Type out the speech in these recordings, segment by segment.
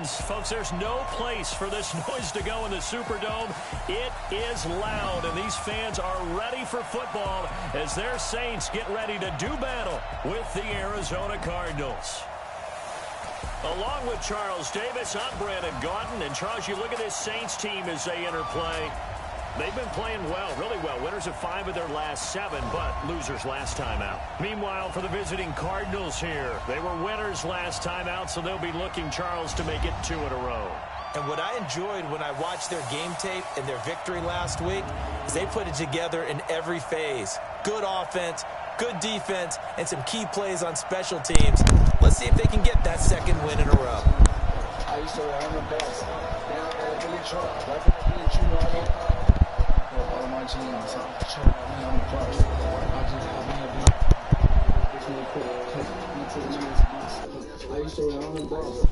fans. Folks, there's no place for this noise to go in the Superdome. It is loud, and these fans are ready for football as their Saints get ready to do battle with the Arizona Cardinals. Along with Charles Davis, I'm Brandon Gaudin. And, Charles, you look at this Saints team as they interplay. They've been playing well, really well. Winners of 5 of their last 7, but losers last time out. Meanwhile, for the visiting Cardinals here, they were winners last time out, so they'll be looking, Charles, to make it 2 in a row. And what I enjoyed when I watched their game tape and their victory last week is they put it together in every phase. Good offense, good defense, and some key plays on special teams. Let's see if they can get that 2nd win in a row. I used to run the best. Now I really try. Like I did, you know, all of my teams. I'm the first. I just have I used to run the best.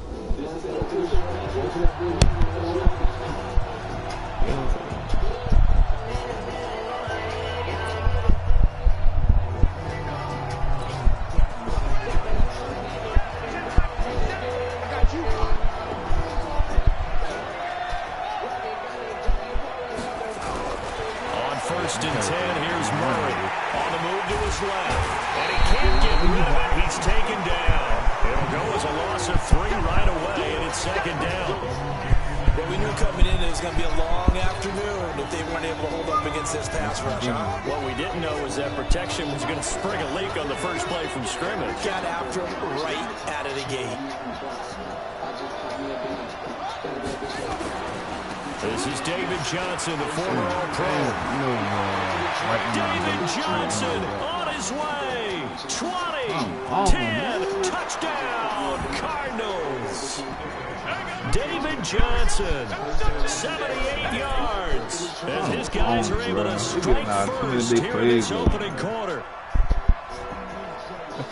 First and 10, here's Murray on the move to his left, and he can't get rid of it. He's taken down. It'll go as a loss of 3 right away, and it's 2nd down. Well, we knew coming in it was going to be a long afternoon if they weren't able to hold up against this pass rush, huh? What we didn't know was that protection was going to spring a leak on the first play from scrimmage. Got after him right out of the gate. This is David Johnson, the former All-Pro. David Johnson on his way. 20, 10, touchdown, Cardinals. David Johnson, 78 yards. As his guys are able to strike first here in this opening quarter.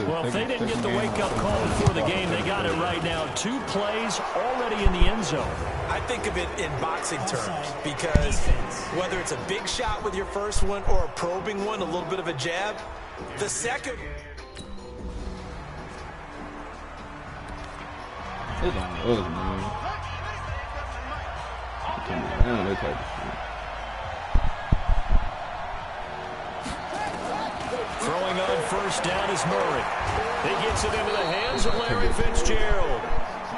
Well, if they didn't get the wake-up call before the game, they got it right now. 2 plays already in the end zone. I think of it in boxing terms because whether it's a big shot with your first one or a probing one, a little bit of a jab, the second... Throwing on first down is Murray. He gets it into the hands of Larry Fitzgerald.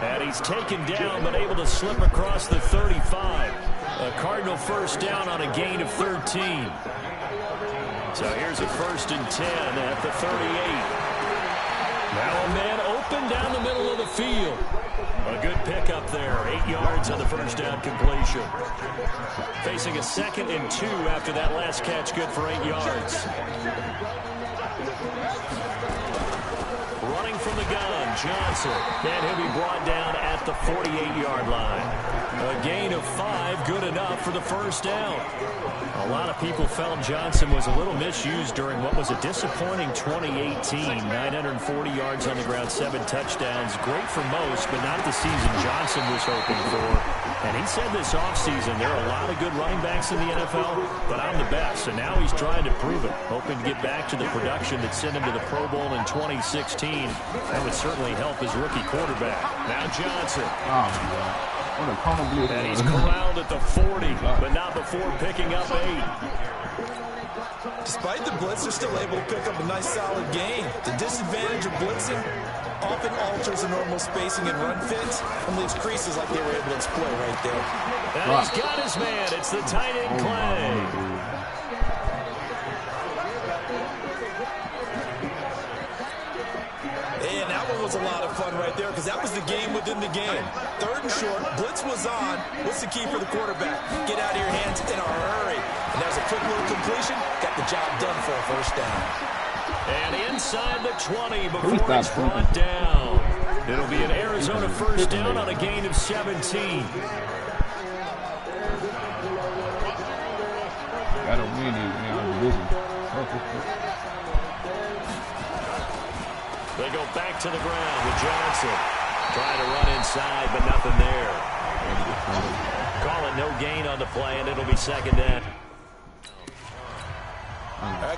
And he's taken down but able to slip across the 35. A Cardinal first down on a gain of 13. So here's a 1st and 10 at the 38. Now a man open down the middle of the field. A good pickup there. 8 yards on the first down completion. Facing a 2nd and 2 after that last catch. Good for 8 yards. Running from the gun, Johnson. And he'll be brought down at the 48-yard line. A gain of 5, good enough for the first down. A lot of people felt Johnson was a little misused during what was a disappointing 2018. 940 yards on the ground, 7 touchdowns. Great for most, but not the season Johnson was hoping for. And he said this offseason, there are a lot of good running backs in the NFL, but I'm the best. And now he's trying to prove it, hoping to get back to the production that sent him to the Pro Bowl in 2016. That would certainly help his rookie quarterback. Now Johnson. Oh, my God. And he's corralled at the 40, but not before picking up 8. Despite the blitz, they're still able to pick up a nice solid gain. The disadvantage of blitzing often alters the normal spacing and run fits and leaves creases like they were able to exploit right there. And he's got his man. It's the tight end Clay. And that one was a lot of fun right there because that was the game within the game. 3rd and short, blitz was on. What's the key for the quarterback? Get out of your hands in a hurry. And there's a quick little completion. Got the job done for a first down. And inside the 20 before it's brought down. It'll be an Arizona first down on a gain of 17. Gotta win these now division. They go back to the ground with Johnson. Trying to run inside, but nothing there. Call it no gain on the play, and it'll be 2nd down.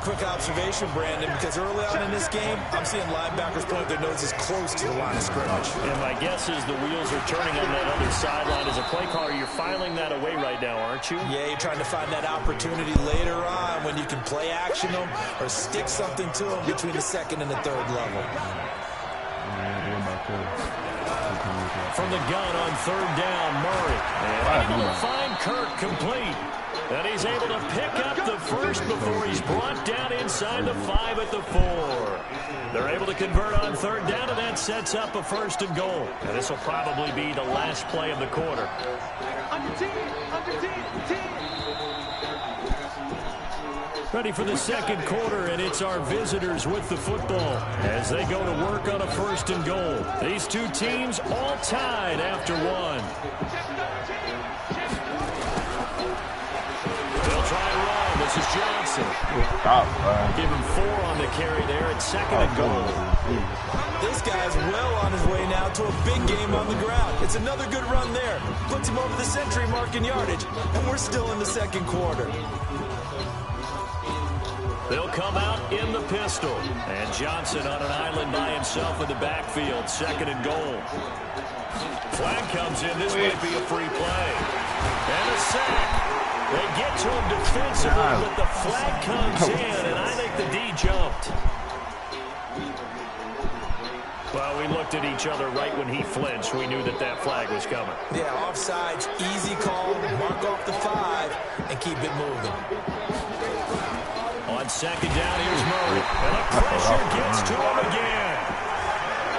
Quick observation, Brandon, because early on in this game, I'm seeing linebackers point their noses close to the line of scrimmage. And my guess is the wheels are turning on that other sideline. As a play caller, you're filing that away right now, aren't you? Yeah, you're trying to find that opportunity later on when you can play action them or stick something to them between the second and the third level. From the gun on third down, Murray. And able to find Kirk complete. And he's able to pick up the first before he's brought down inside the 5 at the 4. They're able to convert on third down, and that sets up a 1st and goal. And this will probably be the last play of the quarter. Ready for the second quarter, and it's our visitors with the football as they go to work on a 1st and goal. These two teams all tied after one. They'll try and run. This is Johnson. Give him 4 on the carry there at 2nd and goal. This guy's well on his way now to a big game on the ground. It's another good run there. Puts him over the century mark in yardage, and we're still in the second quarter. They'll come out in the pistol. And Johnson on an island by himself in the backfield. 2nd and goal. Flag comes in. This might be a free play. And a sack. They get to him defensively, but the flag comes in, and I think the D jumped. Well, we looked at each other right when he flinched. We knew that that flag was coming. Yeah, offsides, easy call. Mark off the 5 and keep it moving. On 2nd down, here's Murray. And the pressure gets to him again.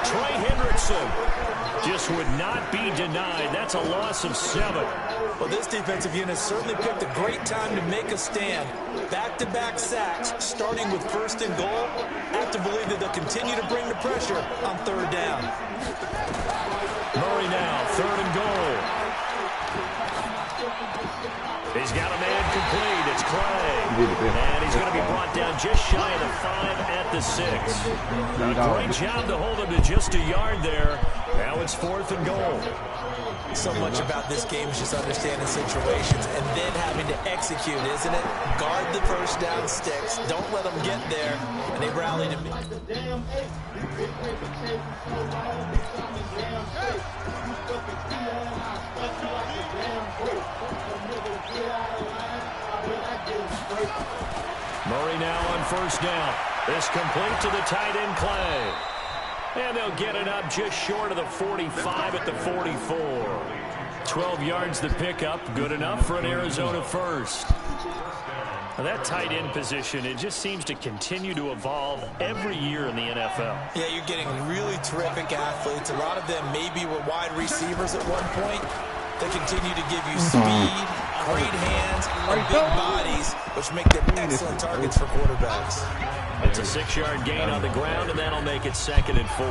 Trey Hendrickson just would not be denied. That's a loss of 7. Well, this defensive unit certainly picked a great time to make a stand. Back-to-back sacks, starting with 1st and goal. I have to believe that they'll continue to bring the pressure on third down. Murray now, 3rd and goal. He's got a man complete. It's Clay. And he's going to be brought down just shy of the 5 at the 6. A great job to hold him to just a yard there. Now it's 4th and goal. So much about this game is just understanding situations and then having to execute, isn't it? Guard the first down sticks. Don't let them get there. And they rally to me. Murray now on 1st down. This complete to the tight end Clay. And they'll get it up just short of the 45 at the 44. 12 yards the pickup. Good enough for an Arizona 1st. Now that tight end position, it just seems to continue to evolve every year in the NFL. Yeah, you're getting really terrific athletes. A lot of them maybe were wide receivers at one point. They continue to give you speed, great hands, and big bodies, which make them excellent targets for quarterbacks. It's a 6-yard gain on the ground, and that'll make it 2nd and 4.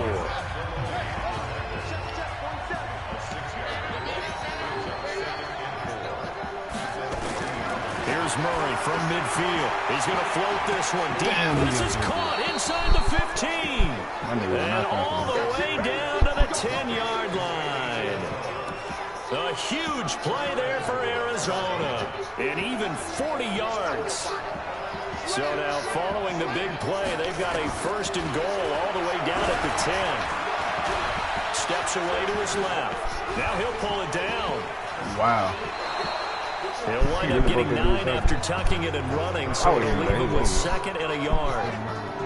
Here's Murray from midfield. He's going to float this one deep. This is caught inside the 15. And all the way down to the 10-yard line. A huge play there for Arizona. And even 40 yards. So now following the big play, they've got a 1st and goal all the way down at the 10. Steps away to his left. Now he'll pull it down. Wow. He'll wind up getting 9 after tucking it and running, so it'll leave him with 2nd and a yard.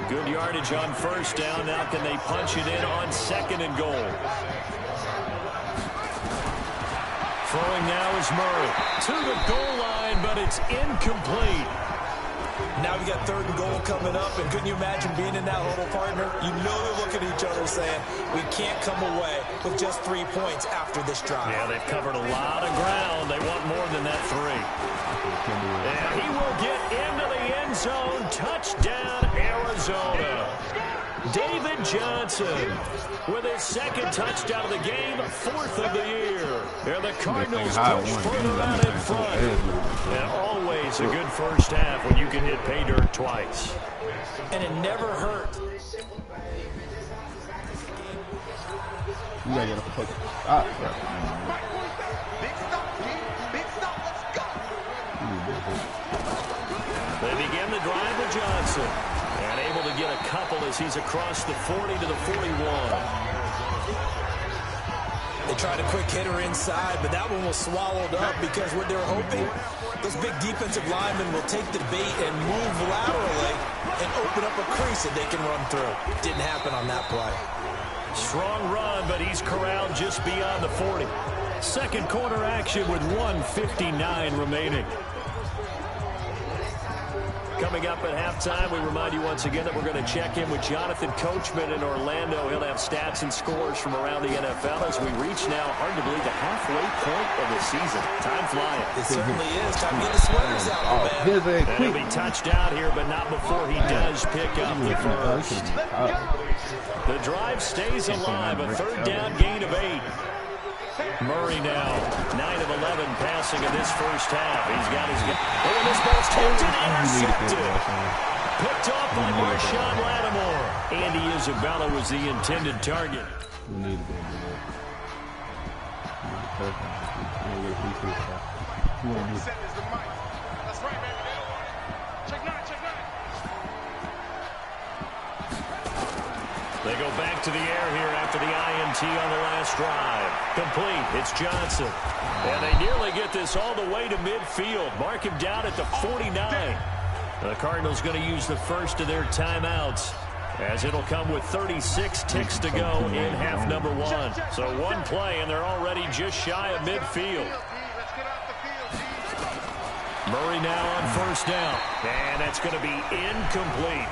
Good yardage on 1st down. Now can they punch it in on 2nd and goal? Throwing now is Murray to the goal line, but it's incomplete. Now we got 3rd and goal coming up, and couldn't you imagine being in that huddle, partner? You know they're looking at each other saying, we can't come away with just 3 points after this drive. Yeah, they've covered a lot of ground. They want more than that 3. And he will get into the end zone. Touchdown, Arizona. David Johnson with his 2nd touchdown of the game, 4th of the year. And the Cardinals push further out in front. And always a good first half when you can hit pay dirt twice. And it never hurt. You gotta get a fucking stop. They begin the drive with Johnson. Johnson. And able to get a couple as he's across the 40 to the 41. They tried a quick hitter inside, but that one was swallowed up because what they're hoping, those big defensive linemen will take the bait and move laterally and open up a crease that they can run through. Didn't happen on that play. Strong run, but he's corralled just beyond the 40. Second quarter action with 1:59 remaining. Coming up at halftime, we remind you once again that we're going to check in with Jonathan Coachman in Orlando. He'll have stats and scores from around the NFL as we reach now, hard to believe, the halfway point of the season. Time flying. It certainly is. Time to get the sweaters out, man. And he'll be touched out here, but not before he does pick up the first. The drive stays alive. A third down gain of 8. Murray now, 9 of 11 passing in this first half. He's got his guy. Oh, and this ball's tipped and intercepted. Picked off by Marshawn Lattimore. Andy Isabella was the intended target. We need to be able to They go back to the air here after the INT on the last drive. Complete. It's Johnson. And they nearly get this all the way to midfield. Mark him down at the 49. The Cardinals going to use the first of their timeouts, as it'll come with 36 ticks to go in half number 1. So one play, and they're already just shy of midfield. Murray now on first down. And that's going to be incomplete.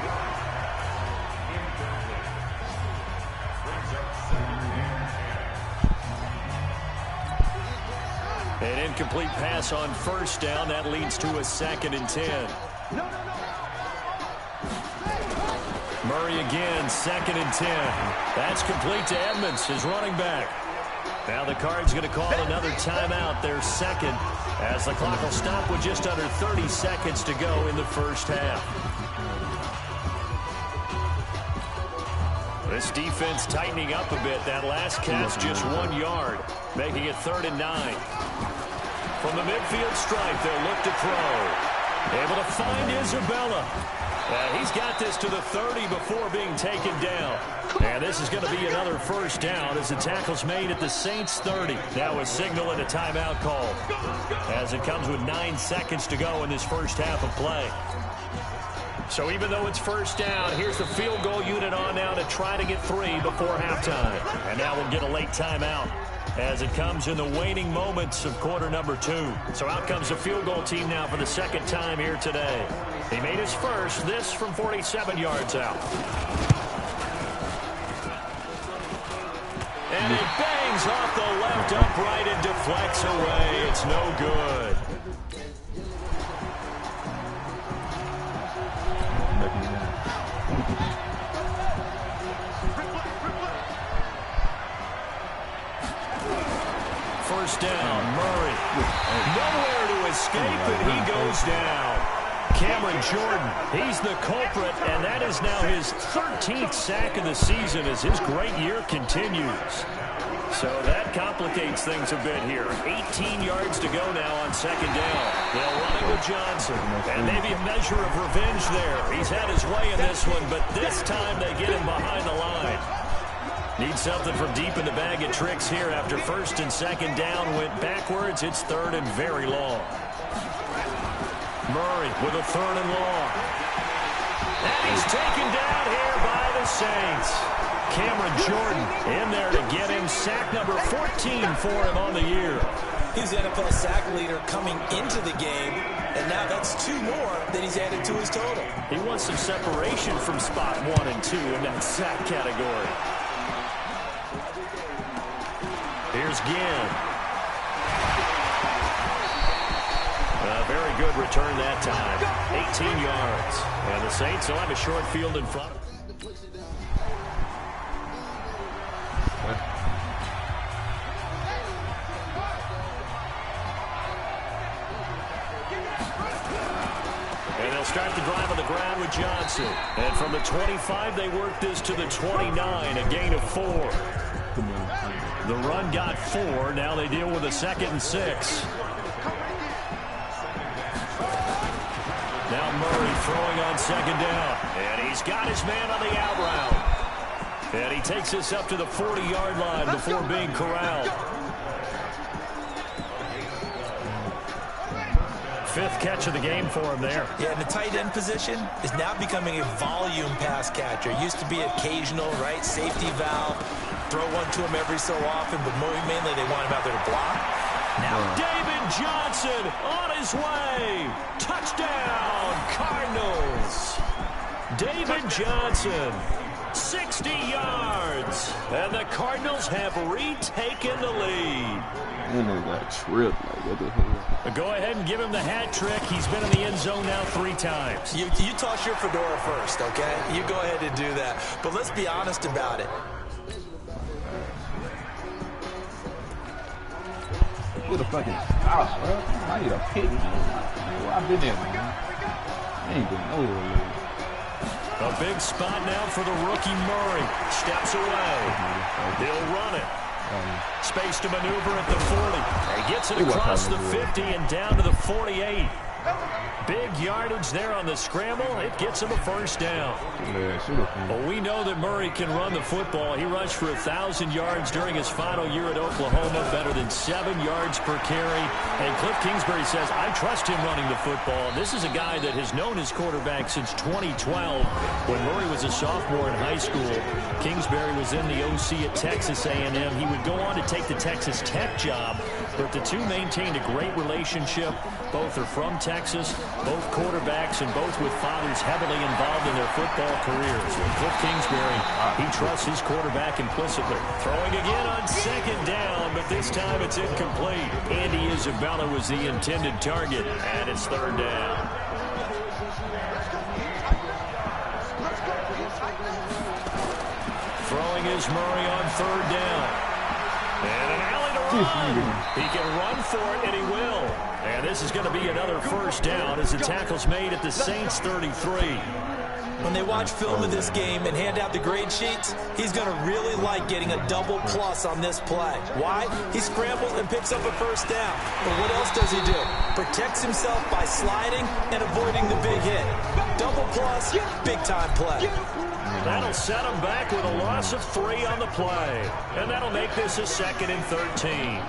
An incomplete pass on first down. That leads to a 2nd and 10. Murray again, 2nd and 10. That's complete to Edmonds, his running back. Now the Cards going to call another timeout, their second, as the clock will stop with just under 30 seconds to go in the first half. This defense tightening up a bit. That last catch just 1 yard, making it 3rd and 9. From the midfield stripe, they'll look to throw. Able to find Isabella. He's got this to the 30 before being taken down. And this is going to be another first down as the tackle's made at the Saints' 30. Now a signal and a timeout call, as it comes with 9 seconds to go in this first half of play. So even though it's first down, here's the field goal unit on now to try to get 3 before halftime. And now we'll get a late timeout as it comes in the waning moments of quarter number 2. So out comes the field goal team now for the second time here today. He made his first, this from 47 yards out. And it bangs off the left upright and deflects away. It's no good. First down, Murray. Nowhere to escape, and he goes down. Cameron Jordan, he's the culprit, and that is now his 13th sack of the season as his great year continues. So that complicates things a bit here. 18 yards to go now on second down. They'll run it with Johnson, and maybe a measure of revenge there. He's had his way in this one, but this time they get him behind the line. Need something from deep in the bag of tricks here after first and second down went backwards. It's 3rd and very long. Murray with a 3rd and long. And he's taken down here by the Saints. Cameron Jordan in there to get him. Sack number 14 for him on the year. He's the NFL sack leader coming into the game, and now that's 2 more that he's added to his total. He wants some separation from spot 1 and 2 in that sack category. Here's Ginn. A very good return that time. 18 yards. And the Saints will have a short field in front. And they'll start the drive on the ground with Johnson. And from the 25, they work this to the 29, a gain of 4. The run got 4. Now they deal with a 2nd and 6. Now Murray throwing on second down. And he's got his man on the out route. And he takes us up to the 40-yard line before being corralled. Fifth catch of the game for him there. Yeah, and the tight end position is now becoming a volume pass catcher. Used to be occasional, right? Safety valve. Throw one to him every so often, but mainly they want him out there to block. Now David Johnson on his way. Touchdown, Cardinals. David Johnson, 60 yards. And the Cardinals have retaken the lead. That trip, like, what the hell? Go ahead and give him the hat trick. He's been in the end zone now 3 times. You toss your fedora first, okay? You go ahead and do that. But let's be honest about it. Get a fucking foul, bro. I need a pick, man. Well, I've been there, man. I ain't been nowhere. A big spot now for the rookie Murray. Steps away. He'll run it. Space to maneuver at the 40. He gets it across the 50 and down to the 48. Big yardage there on the scramble. It gets him a first down. Well, we know that Murray can run the football. He rushed for 1,000 yards during his final year at Oklahoma, better than 7 yards per carry. And Cliff Kingsbury says, I trust him running the football. This is a guy that has known his quarterback since 2012 when Murray was a sophomore in high school. Kingsbury was in the OC at Texas A&M. He would go on to take the Texas Tech job, but the two maintained a great relationship. Both are from Texas, both quarterbacks, and both with fathers heavily involved in their football careers. With Cliff Kingsbury, he trusts his quarterback implicitly. Throwing again on second down, but this time it's incomplete. Andy Isabella was the intended target, and it's third down. Throwing is Murray on third down. And an alley to run. He can run for it, and he will. And this is going to be another first down as the tackle's made at the Saints' 33. When they watch film of this game and hand out the grade sheets, he's going to really like getting a double plus on this play. Why? He scrambles and picks up a first down. But what else does he do? Protects himself by sliding and avoiding the big hit. Double plus, big-time play. That'll set him back with a loss of 3 on the play. And that'll make this a 2nd and 13.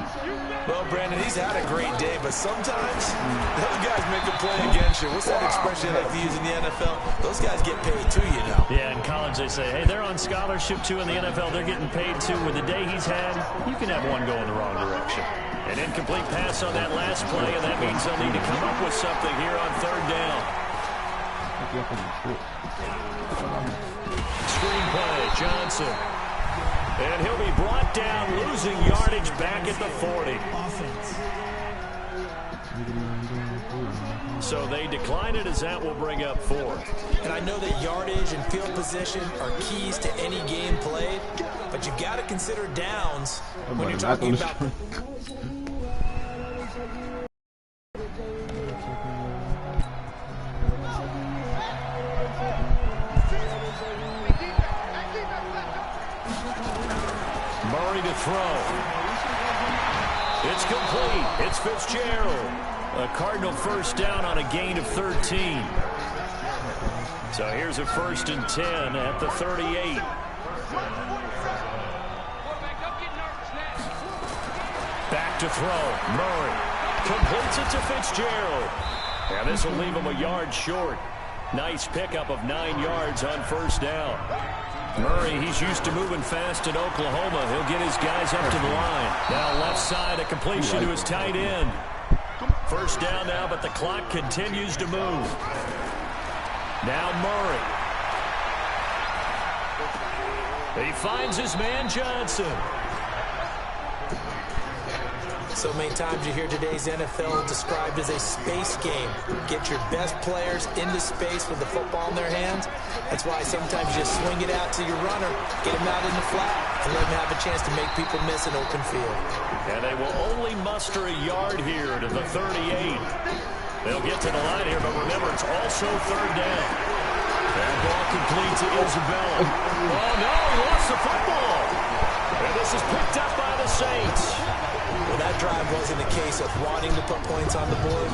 Well, Brandon, he's had a great day, but sometimes those guys make a play against you. What's that expression they like to use in the NFL? Those guys get paid too, you know. Yeah, in college they say, hey, they're on scholarship too. In the NFL, they're getting paid too. With the day he's had, you can have one go in the wrong direction. An incomplete pass on that last play, and that means they'll need to come up with something here on third down. Screen play, Johnson. And he'll be brought down, losing yardage back at the 40. So they decline it as that will bring up 4. And I know that yardage and field position are keys to any game played, but you've got to consider downs when you're talking about... Murray to throw. It's complete. It's Fitzgerald. A Cardinal first down on a gain of 13. So here's a 1st and 10 at the 38. Back to throw. Murray completes it to Fitzgerald. And this will leave him a yard short. Nice pickup of 9 yards on first down. Murray, he's used to moving fast in Oklahoma. He'll get his guys up to the line. Now left side, a completion to his tight end. First down now, but the clock continues to move. Now Murray. He finds his man Johnson. So many times you hear today's NFL described as a space game. Get your best players into space with the football in their hands. That's why sometimes you swing it out to your runner, get him out in the flat, and let him have a chance to make people miss an open field. And they will only muster a yard here to the 38. They'll get to the line here, but remember, it's also third down. That ball complete to Isabella. Oh, no, he lost the football. And this is picked up by the Saints. Well, That drive wasn't a case of wanting to put points on the board.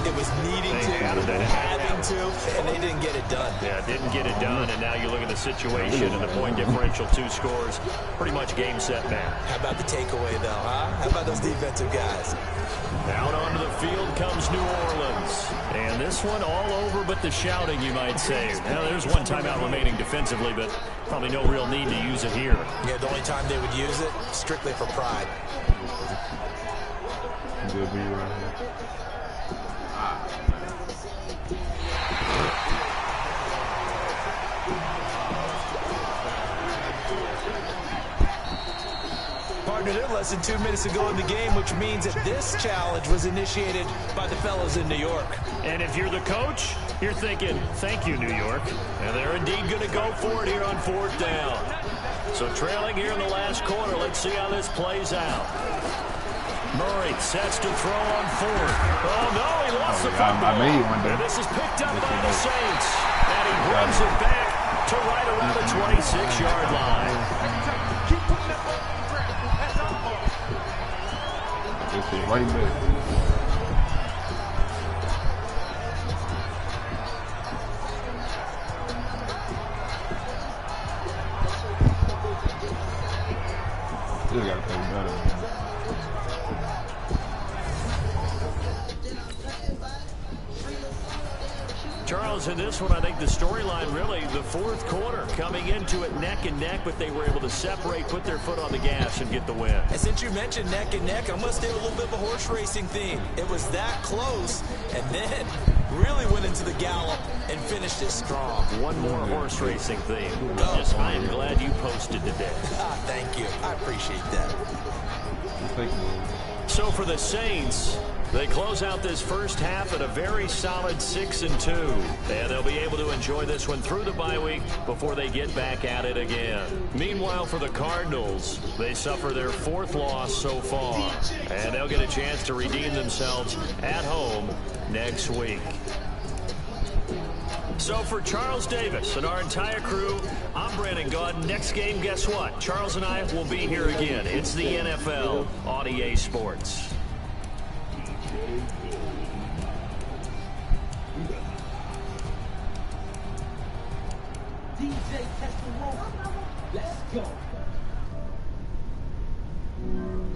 It was needing to, having to, and they didn't get it done. Yeah, didn't get it done, and now you look at the situation and the point differential, 2 scores, pretty much game, set, match. How about the takeaway, though, huh? How about those defensive guys? Out onto the field comes New Orleans. And this one all over but the shouting, you might say. Now, there's one timeout remaining defensively, but probably no real need to use it here. Yeah, the only time they would use it, strictly for pride. Good be right here. Partner, they're less than 2 minutes to go in the game, which means that this challenge was initiated by the fellows in New York. And if you're the coach, you're thinking, thank you, New York. And they're indeed going to go for it here on 4th down. So trailing here in the last quarter, let's see how this plays out. Murray sets to throw on 4th. Oh, no, he lost the football. And this is picked up by the Saints. And he brings it back to right around the 26-yard line. This is right there. Still gotta play better. Charles, in this one, I think the storyline really, the 4th quarter, coming into it neck and neck, but they were able to separate, put their foot on the gas, and get the win. And since you mentioned neck and neck, I must have a little bit of a horse racing theme. It was that close, and then really went into the gallop and finished it strong. One more horse racing theme. I am glad you posted today. Thank you. I appreciate that. So for the Saints, they close out this first half at a very solid 6-2. And they'll be able to enjoy this one through the bye week before they get back at it again. Meanwhile, for the Cardinals, they suffer their 4th loss so far. And they'll get a chance to redeem themselves at home next week. So for Charles Davis and our entire crew, I'm Brandon Gaudin. Next game, guess what? Charles and I will be here again. It's the NFL on EA Sports. DJ, test the rope. Let's go.